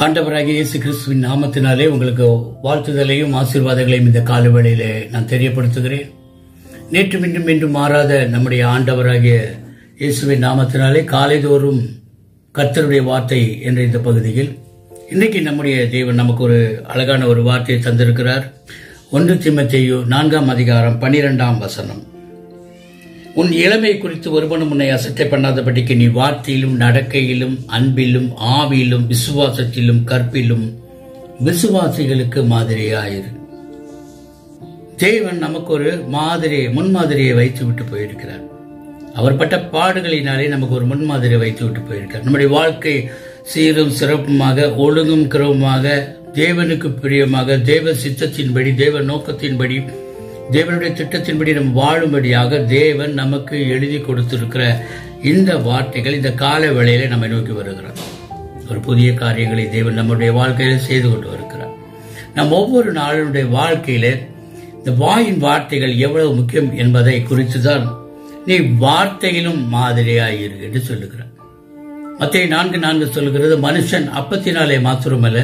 ஆண்டவராகிய இயேசு கிறிஸ்துவின் நாமத்தினாலே உங்களுக்கு வாழ்த்துதலையும் ஆசீர்வாதங்களையும் இந்த கால வேளையிலே நான் தெரியப்படுத்துகிறேன். நேற்றும் இன்றும் மாறாத நம்முடைய ஆண்டவராகிய இயேசுவின் நாமத்தினாலே காலைதோறும் கர்த்தருடைய வார்த்தை என்ற இந்த பகுதியில் இன்றைக்கு நம்முடைய தேவன் நமக்கு ஒரு அழகான ஒரு வார்த்தையை தந்திருக்கிறார். 1 தீமோத்தேயு 4ஆம் அதிகாரம் 12ஆம் வசனம். உன் இளமை குறித்து ஒருவனும் உன்னை அசட்டை பண்ணாதபடிக்கு நீ வார்த்தையிலும் நடக்கையிலும் அன்பிலும் ஆவியிலும் விசுவாசத்திலும் கற்பிலும் விசுவாசிகளுக்கு மாதிரியாயிரு. தேவன் நமக்கு ஒரு முன்மாதிரியை வைத்து விட்டு போயிருக்கிறார். அவர் பட்ட பாடுகளினாலே நமக்கு ஒரு முன்மாதிரியை வைத்து விட்டு போயிருக்கிறார். நம்முடைய வாழ்க்கை சீரும் சிறப்புமாக ஒழுங்கும் கிரமமாக தேவனுக்கு பிரியமாக தேவ சித்தத்தின்படி தேவ நோக்கத்தின்படி தேவனுடைய திட்டத்தின்படி நம் வாழும்படியாக தேவன் நமக்கு எழுதி கொடுத்திருக்கிற இந்த வார்த்தைகள் இந்த கால வேளையில நம்மை நோக்கி வருகிறார். ஒரு புதிய காரியங்களை தேவன் நம்முடைய வாழ்க்கையில செய்து கொண்டு வருகிறார். நம் ஒவ்வொரு நாளுடைய வாழ்க்கையில இந்த வாயின் வார்த்தைகள் எவ்வளவு முக்கியம் என்பதை குறித்துதான் நீ வார்த்தையிலும் மாதிரியாயிரு என்று சொல்லுகிறார். மத்தேயு 4:4 சொல்லுகிறது, மனுஷன் அப்பத்தினாலே மாத்திரமல்ல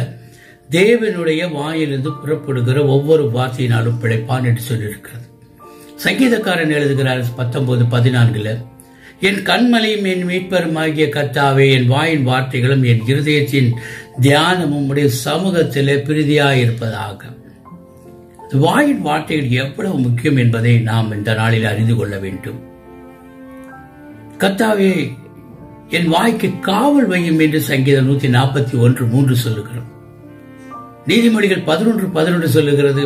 தேவனுடைய வாயிலிருந்து புறப்படுகிற ஒவ்வொரு வார்த்தையினாலும் பிழைப்பான் என்று சொல்லியிருக்கிறது. சங்கீதக்காரன் எழுதுகிறார் 19:14, என் கண்மலையும் என் மீட்பருமாகிய கர்த்தாவே, என் வாயின் வார்த்தைகளும் என் இருதயத்தின் தியானமும் உடைய சமூகத்திலே பிரீதியாயிருப்பதாக. வாயின் வார்த்தைகள் எவ்வளவு முக்கியம் என்பதை நாம் இந்த நாளில் அறிந்து கொள்ள வேண்டும். கர்த்தாவே, என் வாய்க்கு காவல் வையும் என்று சங்கீதம் 141:3 சொல்லுகிறோம். நீதிமொழிகள் 11:11 சொல்லுகிறது,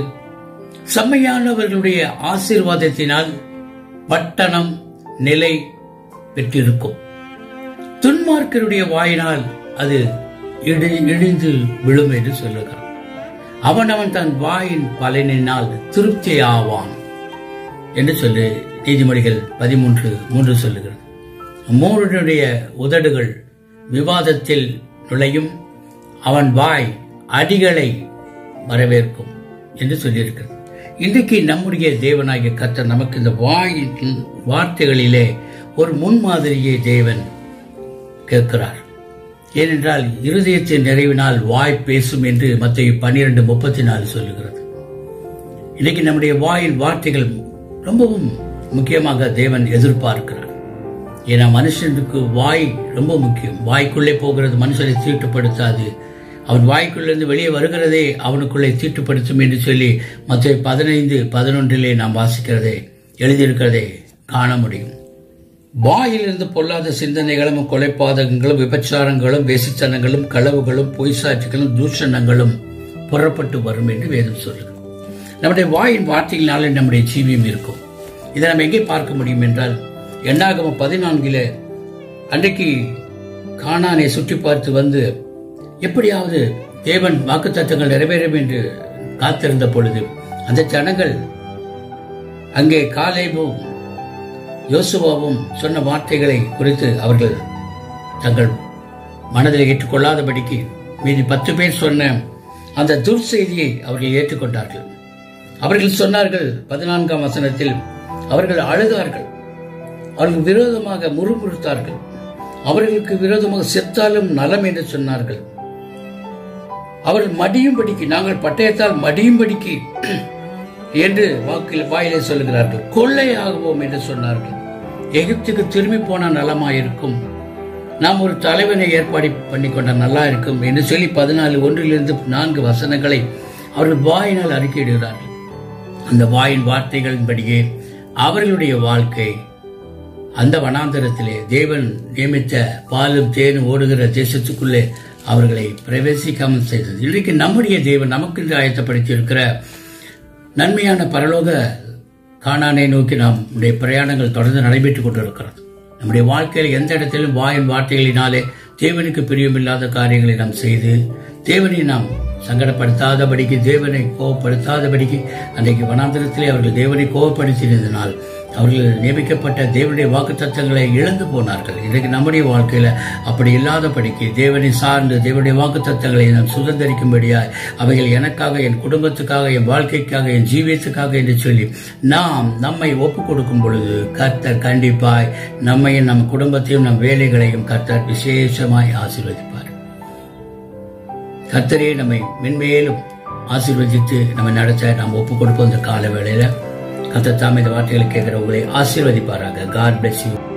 செம்மையானவர்களுடைய ஆசீர்வாதத்தினால் பட்டணம் நிலை பெற்றிருக்கும், துன்மார்க்கருடைய வாயினால் அது இடிந்து விழும் என்று சொல்லுகிறான். அவன் தன் வாயின் பலனினால் திருப்தி ஆவான் என்று சொல்லி நீதிமொழிகள் 13:3 சொல்லுகிறது. மூடனுடைய உதடுகள் விவாதத்தில் நுழையும், அவன் வாய் அடிகளை வரவேற்கும் என்று சொல்லியிருக்கிறது. இன்றைக்கு நம்முடைய தேவனாகிய கர்த்தர் நமக்கு இந்த வாயின் வார்த்தைகளிலே ஒரு முன்மாதிரியை தேவன் கேட்கிறார். ஏனென்றால் இருதயத்தின் நிறைவினால் வாய் பேசும் என்று மத்தேயு 12:34 சொல்லுகிறது. இன்னைக்கு நம்முடைய வாயின் வார்த்தைகள் ரொம்பவும் முக்கியமாக தேவன் எதிர்பார்க்கிறார். ஏன்னா மனுஷனுக்கு வாய் ரொம்ப முக்கியம். வாய்க்குள்ளே போகிறது மனுஷனை தீட்டுப்படுத்தாது, அவன் வாய்க்குள்ளிருந்து வெளியே வருகிறதே அவனுக்குள்ளே தீட்டுப்படுத்தும் என்று சொல்லி மத்தேயு 15:11 நாம் வாசிக்கிறதே எழுதியிருக்கிறதே காண முடியும். வாயிலிருந்து பொல்லாத சிந்தனைகளும் கொலைபாதகங்களும் விபச்சாரங்களும் வேசித்தனங்களும் களவுகளும் பொய் சாட்சிகளும் தூஷணங்களும் புறப்பட்டு வரும் என்று வேதம் சொல்லுகிறது. நம்முடைய வாயின் வார்த்தையினாலே நம்முடைய ஜீவியம் இருக்கும். இதை நம்ம எங்கே பார்க்க முடியும் என்றால், என்னாகமம் 14 அன்றைக்கு கானானை சுற்றி பார்த்து வந்து எப்படியாவது தேவன் வாக்குத்தத்தங்கள் நிறைவேறும் என்று காத்திருந்த பொழுது அந்த ஜனங்கள் அங்கே காலேபும் யோசுவாவும் சொன்ன வார்த்தைகளை குறித்து அவர்கள் தங்கள் மனதில் ஏற்றுக்கொள்ளாதபடிக்கு மீதி 10 பேர் சொன்ன அந்த துர்செய்தியை அவர்கள் ஏற்றுக்கொண்டார்கள். அவர்கள் சொன்னார்கள் 14ஆம் வசனத்தில், அவர்கள் அழுதார்கள், அவர்கள் விரோதமாக முறுமுறுத்தார்கள், அவர்களுக்கு விரோதமாக செத்தாலும் நலம் என்று சொன்னார்கள். அவர்கள் மடியும்படிக்கு, நாங்கள் பட்டயத்தால் மடியும்படிக்கு என்று வாயிலே சொல்லுகிறார்கள். கொள்ளையாகுவோம் என்று சொன்னார்கள். எகிப்துக்கு திரும்பி போனால் நலமாயிருக்கும், நாம் ஒரு தலைவனை ஏற்பாடு பண்ணிக்கொண்ட நல்லா இருக்கும் என்று சொல்லி 14:1-4 வசனங்களை அவர்கள் வாயினால் அறிக்கையிடுகிறார்கள். அந்த வாயின் வார்த்தைகளின்படியே அவர்களுடைய வாழ்க்கை அந்த வனாந்தரத்திலே தேவன் நியமித்த பாலும் தேனும் ஓடுகிற தேசத்துக்குள்ளே அவர்களை பிரவேசிக்காமல் செய்தது. இன்றைக்கு நம்முடைய தேவன் நமக்கு ஆயத்தப்படுத்தி இருக்கிற நன்மையான பரலோக கானானை நோக்கி நம்முடைய பிரயாணங்கள் தொடர்ந்து நடைபெற்றுக் கொண்டிருக்கிறது. நம்முடைய வாழ்க்கையில் எந்த இடத்திலும் வாயின் வார்த்தைகளினாலே தேவனுக்கு பிரியமில்லாத காரியங்களை நாம் செய்து தேவனை நாம் சங்கடப்படுத்தாதபடிக்கு, தேவனை கோபப்படுத்தாதபடிக்கு அன்றைக்கு வனாந்தரத்திலே அவர்கள் தேவனை கோபப்படுத்தினதினால் அவர்கள் நியமிக்கப்பட்ட தேவனுடைய வாக்குத்தத்தங்களை இழந்து போனார்கள். இன்றைக்கு நம்முடைய வாழ்க்கையில அப்படி இல்லாதபடிக்கு தேவனை சார்ந்து தேவனுடைய வாக்குத்தத்தங்களை நாம் சுதந்திரிக்கும்படியாய் அவைகள் எனக்காக, என் குடும்பத்துக்காக, என் வாழ்க்கைக்காக, என் ஜீவியத்துக்காக என்று சொல்லி நாம் நம்மை ஒப்புக் கொடுக்கும் பொழுது கர்த்தர் கண்டிப்பாய் நம்மையும் நம் குடும்பத்தையும் நம் வேலைகளையும் கர்த்தர் விசேஷமாய் ஆசீர்வதிப்பார். கர்த்தரே நம்மை மென்மேலும் ஆசீர்வதித்து நம்ம நடத்த நாம் ஒப்புக் கொடுப்போம். இந்த கால வேளையில கர்த்தர் தாமே இந்த வார்த்தைகளை கேட்கிற உங்களை ஆசீர்வதிப்பாராக. God bless you.